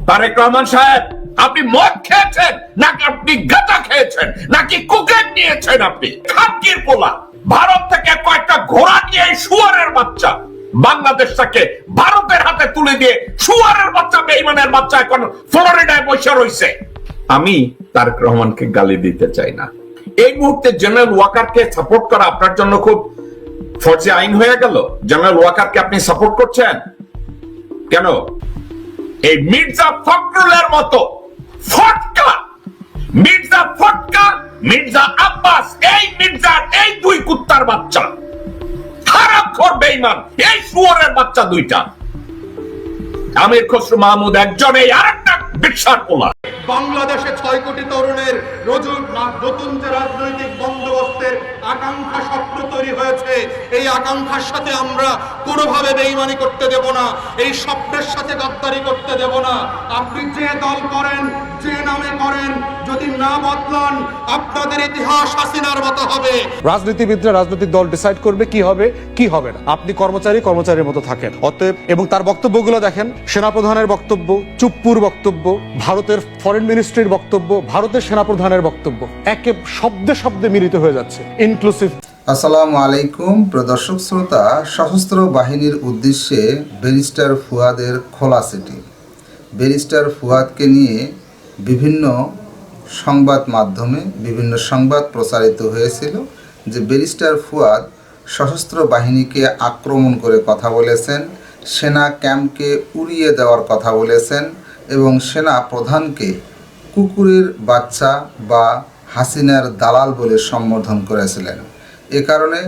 তারেক রহমান সাহেব, আপনি মদ খেয়েছেন নাকি আপনি গাঁজা খেয়েছেন নাকি কোকেন নিয়েছেন? আপনি খানকির পোলা, ভারত থেকে কয়েকটা ঘোড়া নিয়ে শুয়ারের বাচ্চা বাংলাদেশটাকে ভারতের হাতে তুলে দিয়ে শুয়ারের বাচ্চা, বেঈমানের বাচ্চা এখন ফ্লোরিডায় বসে রয়েছে। আমি তারেক রহমানকে গালি দিতে চাই না। এই মুহূর্তে জেনারেল ওয়াকারকে সাপোর্ট করা আপনার জন্য খুব ফরজে আইন হয়ে গেল। জেনারেল ওয়াকারকে আপনি সাপোর্ট করছেন কেন? এই মির্জা ফখরুলের মতো ফটকা, মির্জা ফটকা, মির্জা আব্বাস, এই মির্জার এই দুই কুত্তার বাচ্চা, হারামখোর বেঈমান, এই শুয়োরের বাচ্চা দুইটা, আমির খসরু মাহমুদ একজন, এই আরেকটা বিশাল পোলা। বাংলাদেশে 6 কোটি তরুণের নতুন যে রাজনৈতিক বন্দোবস্তের আকাঙ্ক্ষা স্বপ্ন তৈরি হয়েছে, এই আকাঙ্ক্ষার সাথে আমরা কোনোভাবে বেঈমানি করতে দেব না, এই স্বপ্নের সাথে গাদ্দারি করতে দেব না। আপনি যে দল করেন, যে নামে করেন, যদি না বদলান আপনাদের ইতিহাস হাসিনার মতো হবে। রাজনীতিবিদরা রাজনৈতিক দল ডিসাইড করবে কি হবে কি হবে না। আপনি কর্মচারীর মতো থাকেন। অতএব এবং তার বক্তব্যগুলো দেখেন, সেনাপ্রধানের বক্তব্য, চুপ্পুর বক্তব্য, ভারতের ফরেন মিনিস্ট্রির বক্তব্য, ভারতের সেনাপ্রধানের বক্তব্য, একে শব্দে শব্দে মিলিত হয়ে যাচ্ছে, ইনক্লুসিভ। আসসালামু আলাইকুম প্রদর্শক শ্রোতা, সশস্ত্র বাহিনীর উদ্দেশ্যে ব্যারিস্টার ফুয়াদের খোলা চিঠি। ব্যারিস্টার ফুয়াদকে নিয়ে বিভিন্ন সংবাদ মাধ্যমে বিভিন্ন সংবাদ প্রচারিত হয়েছিল যে ব্যারিস্টার ফুয়াদ সশস্ত্র বাহিনীকে আক্রমণ করে কথা বলেছেন, সেনা ক্যাম্পকে উড়িয়ে দেওয়ার কথা বলেছেন এবং সেনা প্রধানকে কুকুরের বাচ্চা বা হাসিনার দালাল বলে সম্বোধন করেছিলেন। এ কারণে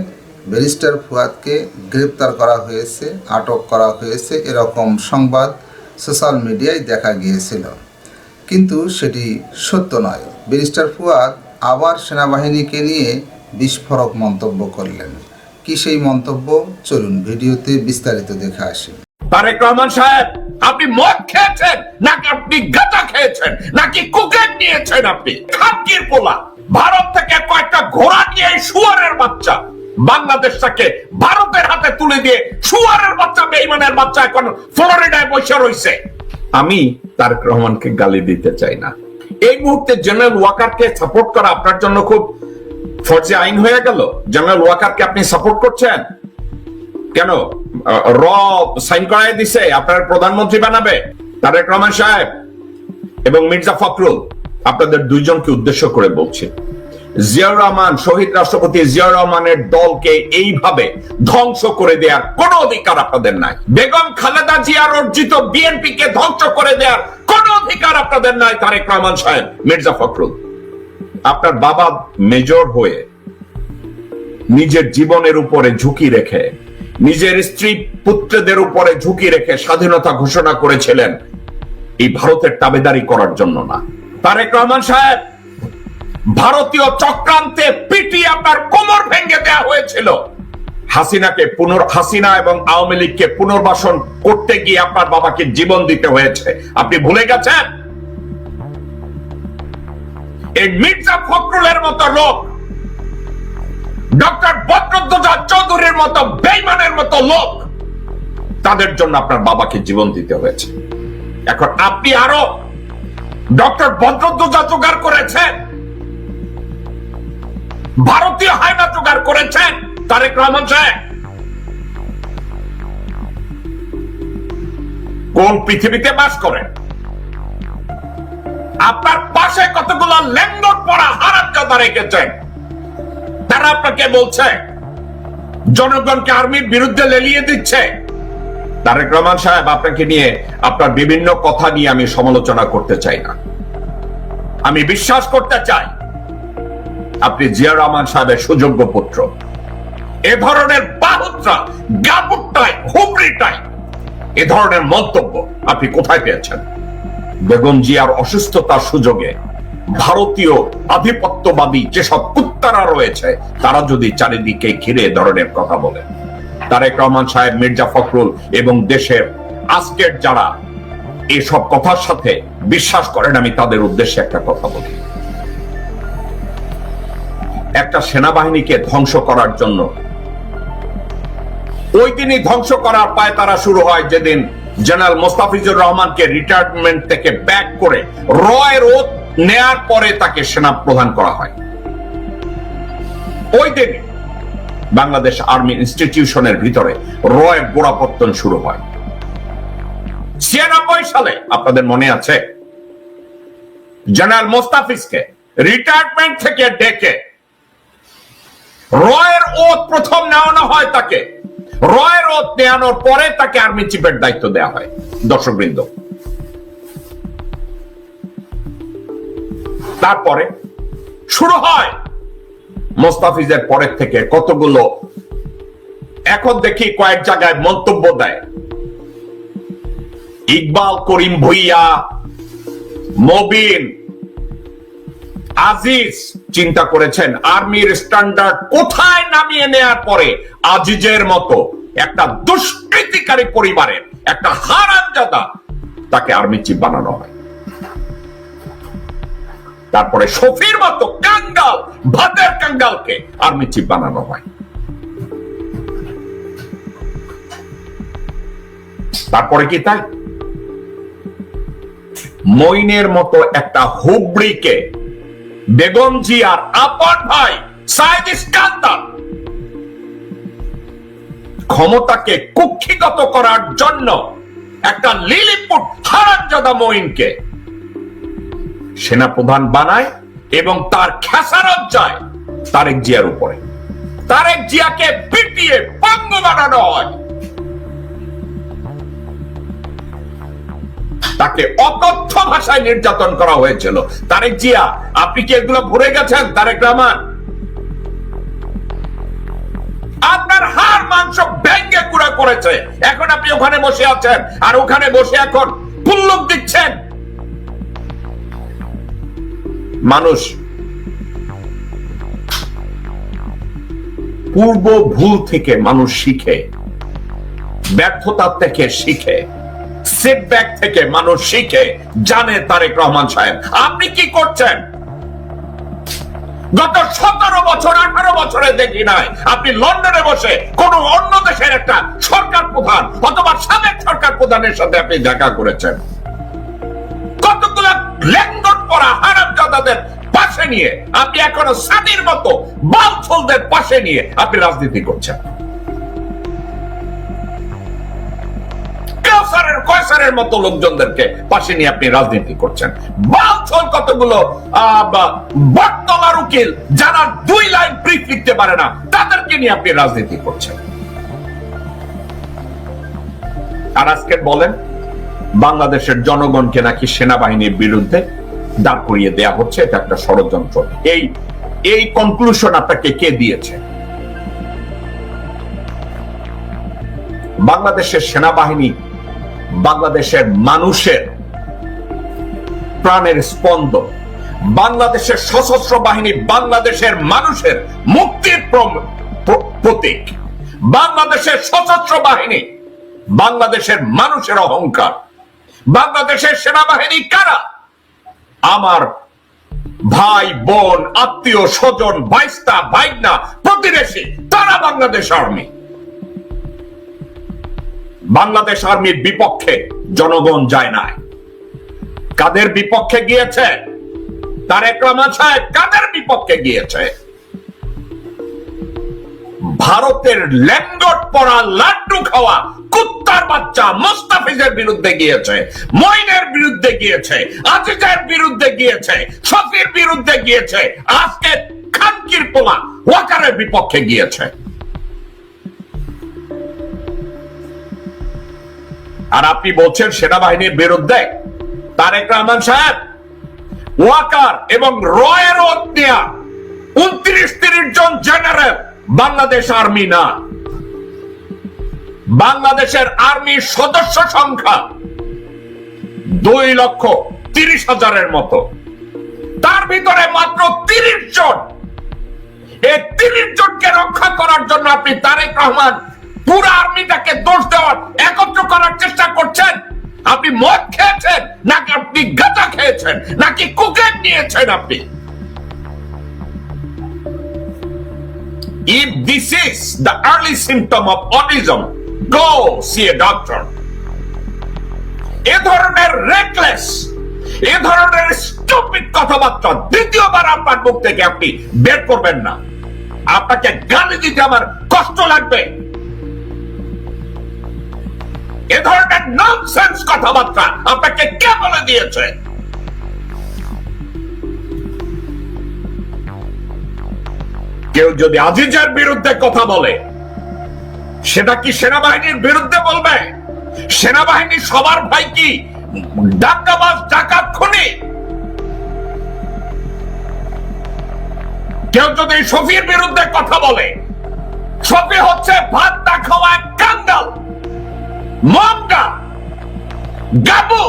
ব্যারিস্টার ফুয়াদকে গ্রেপ্তার করা হয়েছে, আটক করা হয়েছে, এরকম সংবাদ সোশ্যাল মিডিয়ায় দেখা গিয়েছিল, কিন্তু সেটি সত্য নয়। ব্যারিস্টার ফুয়াদ আবার সেনাবাহিনীকে নিয়ে বিস্ফোরক মন্তব্য করলেন। কি সেই মন্তব্য, চলুন ভিডিওতে বিস্তারিত দেখে আসি। তারেক রহমান সাহেব, আপনি মদ খেয়েছেন নাকি আপনি গাঁজা খেয়েছেন নাকি কোকেন নিয়েছেন? আপনি খানকির পোলা, ভারত থেকে কয়েকটা ঘোড়া নিয়ে শুয়ারের বাচ্চা বাংলাদেশটাকে ভারতের হাতে তুলে দিয়ে শুয়ারের বাচ্চা, বেঈমানের বাচ্চা এখন ফ্লোরিডায় বসে রয়েছে। আমি তারেক রহমানকে গালি দিতে চাই না। এই মুহূর্তে জেনারেল ওয়াকারকে সাপোর্ট করা আপনার জন্য খুব ফরজে আইন হয়ে গেল। জেনারেল ওয়াকারকে আপনি সাপোর্ট করছেন কেন? র সাইন করায় দিছে, আপনার প্রধানমন্ত্রী বানাবে। তারেক রহমান সাহেব এবং মির্জা ফখরুল, আপনাদের দুইজনকে উদ্দেশ্য করে বলছি, জিয়াউর রহমান, শহীদ রাষ্ট্রপতি জিয়াউর রহমানের দলকে এইভাবে ধ্বংস করে দেওয়ার কোনো অধিকার আপনাদের নাই। বেগম খালেদা জিয়ার অর্জিত বিএনপি কে ধ্বংস করে দেওয়ার কোনো অধিকার আপনাদের নাই। তারেক রহমান সাহেব, মির্জা ফখরুল, আপনার বাবা মেজর হয়ে নিজের জীবনের উপরে ঝুঁকি রেখে, নিজের স্ত্রী পুত্রদের উপরে ঝুঁকি রেখে স্বাধীনতা ঘোষণা করেছিলেন এই ভারতের তাবেদারি করার জন্য না। তারেক রহমান সাহেব, ভারতীয় চক্রান্তে পিটিয়ে আপনার কোমর ভেঙে দেওয়া হয়েছিল। হাসিনা এবং আওয়ামী লীগকে পুনর্বাসন করতে গিয়ে আপনার বাবাকে জীবন দিতে হয়েছে। আপনি ভুলে গেছেন? এই মির্জা ফখরুলের মতো লোক, ডক্টর বদরুদ্দোজা চৌধুরীর মতো বেঈমানের মতো লোক, তাদের জন্য আপনার বাবাকে জীবন দিতে হয়েছে। এখন আপনি আরো ডক্টর বদরুদ্দোজা জোগাড় করেছেন, ভারতীয় হায়না জোগাড় করেছেন। তারেক রহমান সাহেব, কোন পৃথিবীতে বাস করেন? আপনার পাশে কতগুলো লেঙ্গর পড়া হারামজাদা রেখেছেন, তারা আপনাকে বলছে জনগণকে আর্মির বিরুদ্ধে লেলিয়ে দিচ্ছে। তারেক রহমান সাহেব, আপনাকে নিয়ে আপনার বিভিন্ন কথা নিয়ে আমি সমালোচনা করতে চাই না। আমি বিশ্বাস করতে চাই আপনি জিয়া রহমান সাহেবের সুযোগ্য পুত্র। এ ধরনের বাহুত্রা, গাবুটাই, হুমরিটাই, এ ধরনের মন্তব্য আপনি কোথায় পেয়েছেন? বেগম জিয়ার অসুস্থতার সুযোগে ভারতীয় আধিপত্যবাদী যেসব কুত্তারা রয়েছে, তারা যদি চারিদিকে ঘিরে ধরনের কথা বলে, তারেক রহমান সাহেব, মির্জা ফখরুল এবং দেশের আজকের যারা এসব কথার সাথে বিশ্বাস করেন, আমি তাদের উদ্দেশ্যে একটা কথা বলি। একটা সেনাবাহিনীকে ধ্বংস করার জন্য ওই দিনই ধ্বংস করার পায় তারা শুরু হয় যেদিন জেনারেল মোস্তাফিজুর রহমানকে রিটায়ারমেন্ট থেকে ব্যাক করে রয়ের ওথ নেয়ার পরে তাকে সেনা প্রধান করা হয়। ওই দিন বাংলাদেশ আর্মি ইনস্টিটিউশনের ভিতরে রয়ের গোড়াপত্তন শুরু হয়। 96 সালে আপনাদের মনে আছে জেনারেল মোস্তাফিজকে রিটায়ারমেন্ট থেকে ডেকে রয়ের ওথ প্রথম নেওয়ানো হয়। তাকে রয়ের ওথ নেওয়ানোর পরে তাকে আর্মি চিফের দায়িত্ব দেওয়া হয়। দর্শকবৃন্দ, তারপরে শুরু হয় মোস্তাফিজের পরের থেকে কতগুলো, এখন দেখি কয়েক জায়গায় মন্তব্য দেয়। ইকবাল করিম ভুইয়া, মবিন, আজিজ চিন্তা করেছেন আর্মির স্ট্যান্ডার্ড কোথায় নামিয়ে নেয়ার পরে আজিজের মতো একটা দুষ্কৃতিকারী পরিবারের একটা হারামজাদা তাকে আর্মি চিফ বানানো হয়। তারপরে শফির মতো কাঙ্গাল, ভাতের কাঙ্গালকে আর্মি চিফ বানানো হয়। তারপরে কি তাই মইনের মতো একটা হুবড়িকে বেগম জিয়ার আপন ভাই সাইদ ইস্কান্দার ক্ষমতাকে কুক্ষিগত করার জন্য একটা লিলিপুট হারামজাদা মইনকে সেনাপ্রধান বানায় এবং তার খেসারত যায় তারেক জিয়ার উপরে। তারেক জিয়াকে পিটিয়ে পঙ্গু বানানো হয়। তাকে অকথ্য ভাষায় নির্যাতন করা হয়েছিল। তারেক জিয়া, আপনি কি এগুলো ভুলে গেছেন? তারেক রহমান, আপনার হাড় মাংস ব্যাঙ্গে কুড়া করেছে। এখন আপনি ওখানে বসে আছেন আর ওখানে বসে এখন পুল্লুক দিচ্ছেন। মানুষ পূর্ব ভুল থেকে মানুষ শিখে, ব্যর্থতার থেকে শিখে, সেটব্যাক থেকে মানুষ শিখে। জানে তারেক রহমান সাহেব আপনি কি করছেন। গত 17 বছর 18 বছরে দেখি নাই আপনি লন্ডনে বসে কোন অন্য দেশের একটা সরকার প্রধান অথবা সাবেক সরকার প্রধানের সাথে আপনি দেখা করেছেন। কতগুলো লেঙ্গট পরা হারামজাদাদের পাশে নিয়ে আপনি এখনো সাদির মতো বালছলদের পাশে নিয়ে আপনি রাজনীতি করছেন। কয়সারের মতো লোকজনদেরকে পাশে নিয়ে আপনি রাজনীতি করছেন। বালছল কতগুলো বটতলার উকিল যারা 2 লাইন ব্রিফ লিখতে পারে না তাদেরকে নিয়ে আপনি রাজনীতি করছেন। আর আজকে বলেন বাংলাদেশের জনগণকে নাকি সেনাবাহিনীর বিরুদ্ধে দাঁড় করিয়ে দেয়া হচ্ছে, এটা একটা ষড়যন্ত্র। এই কনক্লুশন আপনাকে কে দিয়েছে? বাংলাদেশের সেনাবাহিনী বাংলাদেশের মানুষের প্রাণের স্পন্দন। বাংলাদেশের সশস্ত্র বাহিনী বাংলাদেশের মানুষের মুক্তির প্রতীক। বাংলাদেশের সশস্ত্র বাহিনী বাংলাদেশের মানুষের অহংকার। বাংলাদেশের সেনাবাহিনী কারা? আমার ভাই বোন, আত্মীয় স্বজন, ভাইস্তা ভাইগনা, প্রতিবেশী, তারা বাংলাদেশ আর্মি। বাংলাদেশ আর্মির বিপক্ষে জনগণ যায় নাই। কাদের বিপক্ষে গিয়েছে? তারেক রহমান সাহেব কাদের বিপক্ষে গিয়েছে? ভারতের ল্যাঙ্গট পরা লাড্ডু খাওয়া কুত্তার বাচ্চা মোস্তাফিজের বিরুদ্ধে গিয়েছে, মইনের বিরুদ্ধে গিয়েছে, আজিজের বিরুদ্ধে গিয়েছে, শফির বিরুদ্ধে গিয়েছে, আজকে খানকির পোলা ওয়াকারের বিপক্ষে গিয়েছে। আর আপনি বলছেন সেনাবাহিনীর বিরুদ্ধে? তারেক রহমান সাহেব, ওয়াকার এবং রয়ের ওথ নেয়া 29-30 জন জেনারেল বাংলাদেশ আর্মি না। বাংলাদেশের আর্মির সদস্য সংখ্যা 2,30,000-এর মতো। তার ভিতরে মাত্র 30 জন। এই 30 জনকে রক্ষা করার জন্য আপনি তারেক রহমান পুরো আর্মিটাকে দোষ দেওয়ার, একত্র করার চেষ্টা করছেন। আপনি মদ খেয়েছেন নাকি আপনি গাঁজা খেয়েছেন নাকি কোকেন নিয়েছেন আপনি? If this is the early symptom of autism, go see a doctor. এ ধরনের রেকলেস, এ ধরনের স্টুপিড কথাবার্তা দ্বিতীয়বার আপনার মুখ থেকে আপনি বের করবেন না। আপনাকে গালি দিতে আমার কষ্ট লাগবে। এ ধরনের ননসেন্স কথাবার্তা আপনাকে কে বলে দিয়েছে? কেউ যদি আজিজের বিরুদ্ধে কথা বলে, সেটা কি সেনাবাহিনীর বিরুদ্ধে বলবে? সেনাবাহিনী সবার ভাই কি ডাকাবাজ, ডাকাত, খুনি? কেউ যদি শফির বিরুদ্ধে কথা বলে, শফি হচ্ছে ভাত না খাওয়া কাঙ্গাল, মঙ্গা, গাবু।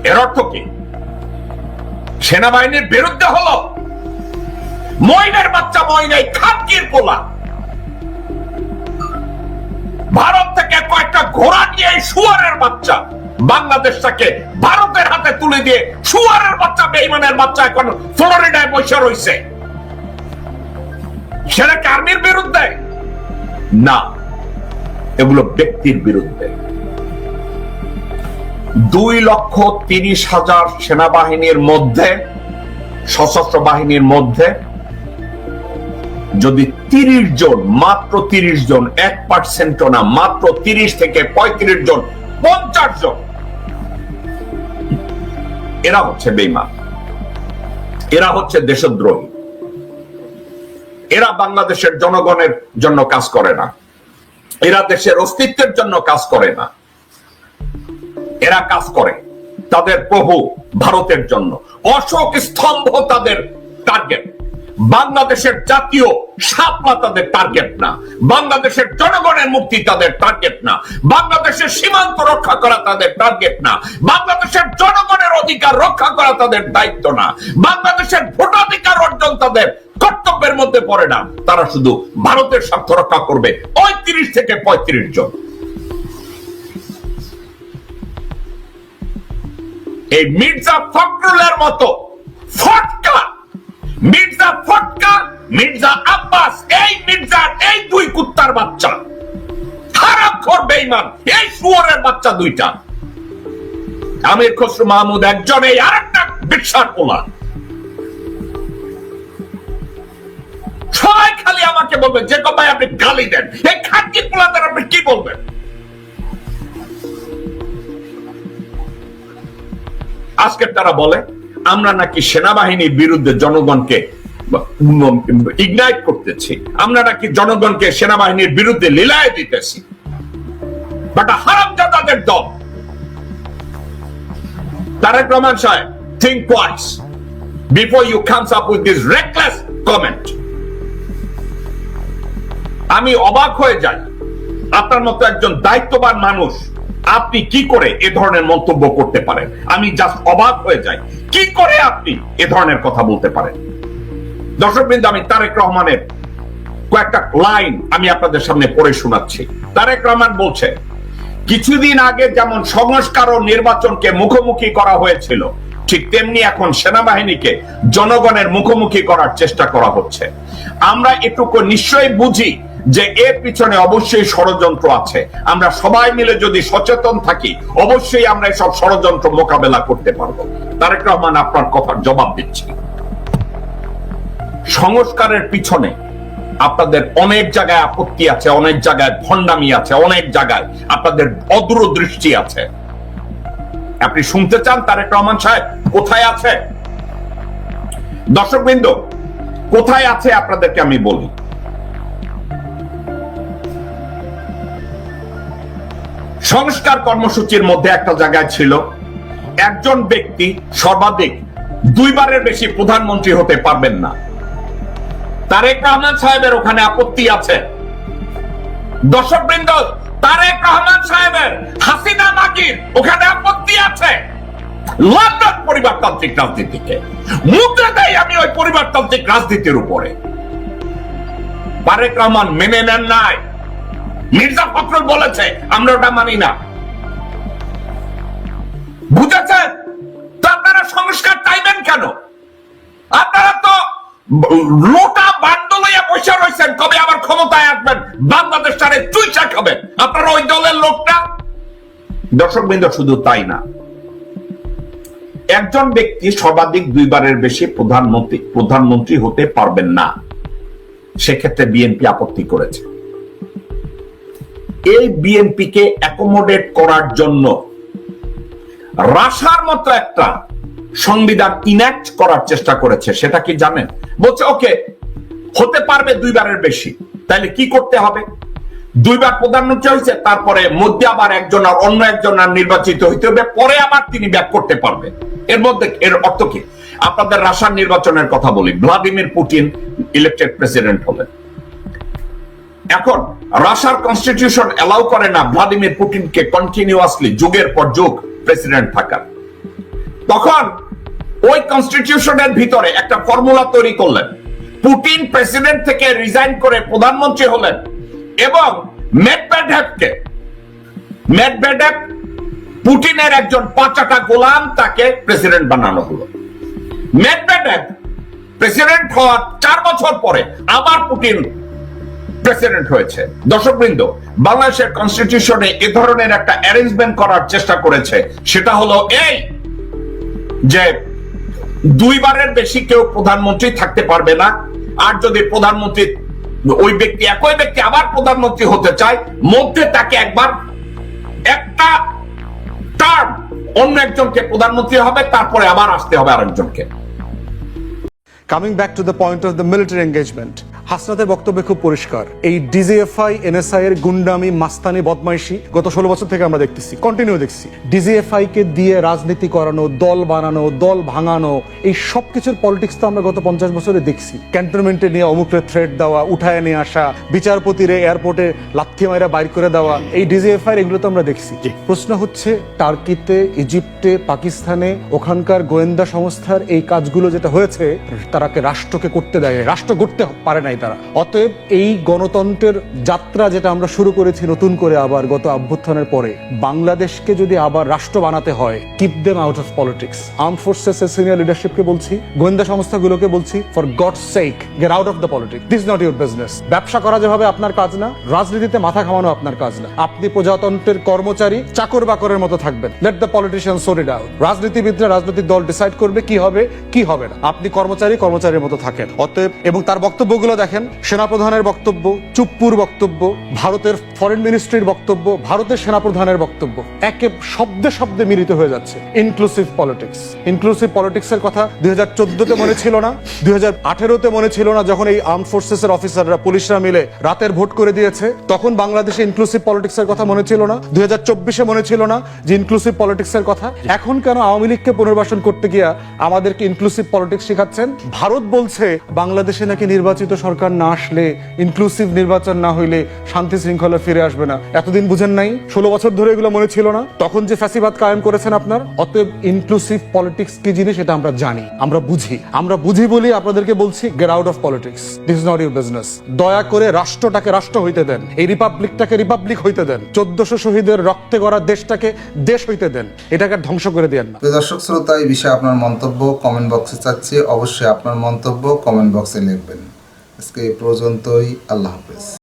এর অর্থ কি? সেনাবাহিনীর বিরুদ্ধে হলো মইনের বাচ্চা, মইনাই খানকির পোলা, ভারত থেকে কয়েকটা ঘোড়া নিয়ে শুয়ারের বাচ্চা বাংলাদেশটাকে ভারতের হাতে তুলে দিয়ে শুয়ারের বাচ্চা, বেঈমানের বাচ্চা এখন ফ্লোরিডায় বসে রয়েছে। সেটা আর্মির বিরুদ্ধে না, এগুলো ব্যক্তির বিরুদ্ধে। 2,30,000 সেনাবাহিনীর মধ্যে, সশস্ত্র বাহিনীর মধ্যে যদি 30 জন, মাত্র 30 জন, 1% না, মাত্র 30 থেকে 35 জন, 50 জন, এরা হচ্ছে বেঈমান, এরা হচ্ছে দেশদ্রোহী, এরা বাংলাদেশের জনগণের জন্য কাজ করে না, এরা দেশের অস্তিত্বের জন্য কাজ করে না, এরা কাজ করে তাদের প্রভু ভারতের জন্য। অশোক স্তম্ভ তাদের টার্গেট, বাংলাদেশের জাতীয় শাপলা তাদের টার্গেট না, বাংলাদেশের জনগণের মুক্তি তাদের টার্গেট না, বাংলাদেশের সীমান্ত রক্ষা করা তাদের টার্গেট না, বাংলাদেশের জনগণের অধিকার রক্ষা করা তাদের দায়িত্ব না, বাংলাদেশের ভোটাধিকার অর্জন তাদের কর্তব্যের মধ্যে পড়ে না। তারা শুধু ভারতের স্বার্থ রক্ষা করবে। 30 থেকে 35 জন। এই মির্জা ফখরুলের মতো ফটকা, মির্জা ফটকা, মির্জা আব্বাস, এই মির্জার এই দুই কুত্তার বাচ্চা, হারামখোর বেঈমান, এই শুয়োরের বাচ্চা দুইটা, আমির খসরু মাহমুদ একজন, এই আরেকটা বিশাল পোলা, সবাই খালি আমাকে বলবেন যে ভাই আপনি গালি দেন, এই খানকি পোলাদের আপনি কি বলবেন? আজকে তারা বলে আমরা নাকি সেনাবাহিনীর বিরুদ্ধে জনগণকে ইগনাইট করতেছি, আমরা নাকি জনগণকে সেনাবাহিনীর বিরুদ্ধে লীলায় দিতেছি। বাট হারামজাদাদের দল। তারেক রহমান সাহেব, think twice before you comes up with this reckless comment. আমি অবাক হয়ে যাই, আপনার মতো একজন দায়িত্ববান মানুষ আপনি কি করে এ ধরনের মন্তব্য করতে পারেন? আমি জাস্ট অবাক হয়ে যাই, কি করে আপনি এ ধরনের কথা বলতে পারেন? দর্শকবৃন্দ, আমি তারেক রহমানের কয়েকটা লাইন আমি আপনাদের সামনে পড়ে শোনাচ্ছি। তারেক রহমান বলছে, কিছুদিন আগে যেমন সংস্কার ও নির্বাচনকে মুখোমুখি করা হয়েছিল, ঠিক তেমনি এখন সেনাবাহিনীকে জনগণের মুখোমুখি করার চেষ্টা করা হচ্ছে। আমরা এটুকু নিশ্চয়ই বুঝি যে এর পিছনে অবশ্যই ষড়যন্ত্র আছে। আমরা সবাই মিলে যদি সচেতন থাকি, অবশ্যই আমরা এসব ষড়যন্ত্র মোকাবেলা করতে পারবো। তারেক রহমান, আপনার কথার জবাব দিচ্ছি। সংস্কারের পিছনে আপনাদের অনেক জায়গায় আপত্তি আছে, অনেক জায়গায় ভণ্ডামি আছে, অনেক জায়গায় আপনাদের অদূরদৃষ্টি আছে। আপনি শুনতে চান তারেক রহমান সাহেব কোথায় আছে? দর্শকবৃন্দ, কোথায় আছে আপনাদেরকে আমি বলি। সংস্কার কর্মসূচির মধ্যে একটা জায়গায় ছিল একজন ব্যক্তি সর্বাধিক 2 বারের বেশি প্রধানমন্ত্রী হতে পারবেন না। তারেক রহমান সাহেবের ওখানে আপত্তি আছে। দর্শকবৃন্দ, তারেক রহমান সাহেবের হাসিনা মাগির ওখানে আপত্তি আছে। লন্ডন পরিবারতান্ত্রিক রাজনীতিকে মুদ্রা দেয় আমি ওই পরিবারতান্ত্রিক রাজনীতির উপরে। তারেক রহমান মেনে নেন নাই। মির্জা ফখরুল বলেছে, আমরা ওটা মানি না। বুঝেছেন? তো আপনারা সংস্কার চাইবেন কেন? আপনারা তো লোটা বান্ডল হইয়া বসে রয়েছেন, কবে আবার ক্ষমতায় আসবেন, বাংলাদেশ ছাড়ে চুইচা খাবেন। আপনারা ওই দলের লোকটা দর্শকবৃন্দ, শুধু তাই না, একজন ব্যক্তি সর্বাধিক দুইবারের বেশি প্রধানমন্ত্রী হতে পারবেন না। সেক্ষেত্রে বিএনপি আপত্তি করেছে। এই বিএনপি কে অ্যাকোমোডেট করার জন্য রাশার মতো একটা সংবিধান ইনঅ্যাক্ট করার চেষ্টা করেছে। সেটা কি জানেন? বলছে ওকে, হতে পারবে দুইবারের বেশি, তাহলে কি করতে হবে? দুইবার প্রধানমন্ত্রী হয়েছে, তারপরে মধ্যে আবার একজন আর অন্য একজন আর নির্বাচিত হইতে হবে, পরে আবার তিনি ব্যাক করতে পারবেন। এর মধ্যে এর অর্থ কি? আপনাদের রাশিয়ার নির্বাচনের কথা বলি। ভ্লাদিমির পুতিন ইলেক্টেড প্রেসিডেন্ট হলেন। এখন রাশিয়ার কনস্টিটিউশন এলাও করে না ভ্লাদিমির পুতিনকে কন্টিনিউয়াসলি যুগের পর যুগ প্রেসিডেন্ট থাকার। তখন ওই কনস্টিটিউশনের ভিতরে একটা ফর্মুলা তৈরি করলেন। পুতিন প্রেসিডেন্ট থেকে রিজাইন করে প্রধানমন্ত্রী হলেন এবং মেদভেদেভ পুতিনের একজন পাঁচাটা গোলাম, তাকে প্রেসিডেন্ট বানানো হলো। মেদভেদেভ প্রেসিডেন্ট হওয়ার 4 বছর পরে আবার পুতিন প্রেসিডেন্ট হয়েছে। দর্শকবৃন্দ, বাংলাদেশের কনস্টিটিউশনে এ ধরনের একটা অ্যারেঞ্জমেন্ট করার চেষ্টা করেছে। সেটা হলো এই যে দুইবারের বেশি কেউ প্রধানমন্ত্রী থাকতে পারবে না। আর যদি প্রধানমন্ত্রী ওই ব্যক্তি একই ব্যক্তি আবার প্রধানমন্ত্রী হতে চায়, মধ্যে তাকে একবার একটা টার্ম অন্য একজনকে প্রধানমন্ত্রী হবে, তারপরে আবার আসতে হবে আরেকজনকে। Coming back to the point of the military engagement, হাসনাতের বক্তব্য খুব পরিষ্কার। এই ডিজিএফআই এনএসআই এর গুন্ডামি, মাস্তানি, বদমাইশি গত 16 বছর থেকে আমরা দেখতেছি, কন্টিনিউ দেখছি। ডিজিএফআই কে দিয়ে রাজনীতি করানো, দল বানানো, দল ভাঙানো, এই সব কিছুর পলিটিক্স তো আমরা গত 50 বছরে দেখছি। ক্যান্টনমেন্টে নিয়ে অমুকরে থ্রেট দেওয়া, উঠায় নিয়ে আসা, বিচারপতিরে এয়ারপোর্টে লাথি মাইরা বাইর করে দেওয়া, এই ডিজিএফআই এগুলো তো আমরা দেখছি। প্রশ্ন হচ্ছে, টার্কিতে, ইজিপ্টে, পাকিস্তানে ওখানকার গোয়েন্দা সংস্থার এই কাজগুলো যেটা হয়েছে, তারাকে রাষ্ট্রকে করতে দেয়, রাষ্ট্র গড়তে পারে নাই তারা। অতএব এই গণতন্ত্রের যাত্রা যেটা আমরা শুরু করেছি নতুন করে আবার গত অভ্যুত্থানের পরে, বাংলাদেশকে যদি আবার রাষ্ট্র বানাতে হয়, keep them out of politics. Arm forces এর সিনিয়র লিডারশিপকে বলছি, গোয়েন্দা সংস্থাগুলোকে বলছি, for gods sec get out of the politics. This not your business. ব্যবসা করা যেভাবে আপনার কাজ না, রাজনীতিতে মাথা ঘামানো আপনার কাজ না। আপনি প্রজাতন্ত্রের কর্মচারী, চাকর বাকরের মতো থাকবেন। Let the politician sort it out. রাজনীতিবিদরা, রাজনৈতিক দল ডিসাইড করবে কি হবে কি হবে না। আপনি কর্মচারীর মতো থাকেন। অতএব, এবং তার বক্তব্যগুলো দেখেন, সেনাপ্রধানের বক্তব্য, চুপ্পুর বক্তব্য, ভারতের ফরেন মিনিস্ট্রির বক্তব্য, ভারতের সেনাপ্রধানের বক্তব্য, একে শব্দে শব্দে মিলিত হয়ে যাচ্ছে। Inclusive politics. ইনক্লুসিভ পলিটিক্সের কথা 2014-তে মনে ছিল না, 2018-তে মনে ছিল না, যখন এই আর্ম ফোর্সেস এর অফিসাররা, পুলিশরা মিলে রাতের ভোট করে দিয়েছে, তখন বাংলাদেশে ইনক্লুসিভ পলিটিক্সের কথা মনে ছিল না, 2024-এ মনে ছিল না যে ইনক্লুসিভ পলিটিক্সের কথা। এখন কেন আওয়ামী লীগকে পুনর্বাসন করতে গিয়া আমাদেরকে ইনক্লুসিভ পলিটিক্স শেখাচ্ছেন? ভারত বলছে বাংলাদেশে নাকি নির্বাচিত সরকার না আসলে, ইনক্লুসিভ নির্বাচন না হইলে শান্তি শৃঙ্খলা ফিরে আসবে না। এতদিন বুঝেন নাই? 16 বছর ধরে এগুলো মনে ছিল না? তখন যে ফ্যাসিবাদ কায়েম করেছেন আপনার। অতএব ইনক্লুসিভ পলিটিক্স কি জিনিস এটা আমরা জানি, আমরা বুঝি বলি আপনাদেরকে বলছি, get out of politics. This is not your business. দয়া করে রাষ্ট্রটাকে রাষ্ট্র হইতে দেন, এই রিপাবলিকটাকে রিপাবলিক হইতে দেন, 1400 শহীদের রক্তে গড়া দেশটাকে দেশ হইতে দেন, এটাকে ধ্বংস করে দেন না। দর্শক শ্রোতা, এই বিষয়ে আপনার মন্তব্য কমেন্ট বক্সে চাচ্ছি। অবশ্যই আপনার মন্তব্য কমেন্ট বক্সে লিখবেন। আজকে এই পর্যন্তই। আল্লাহ হাফেজ।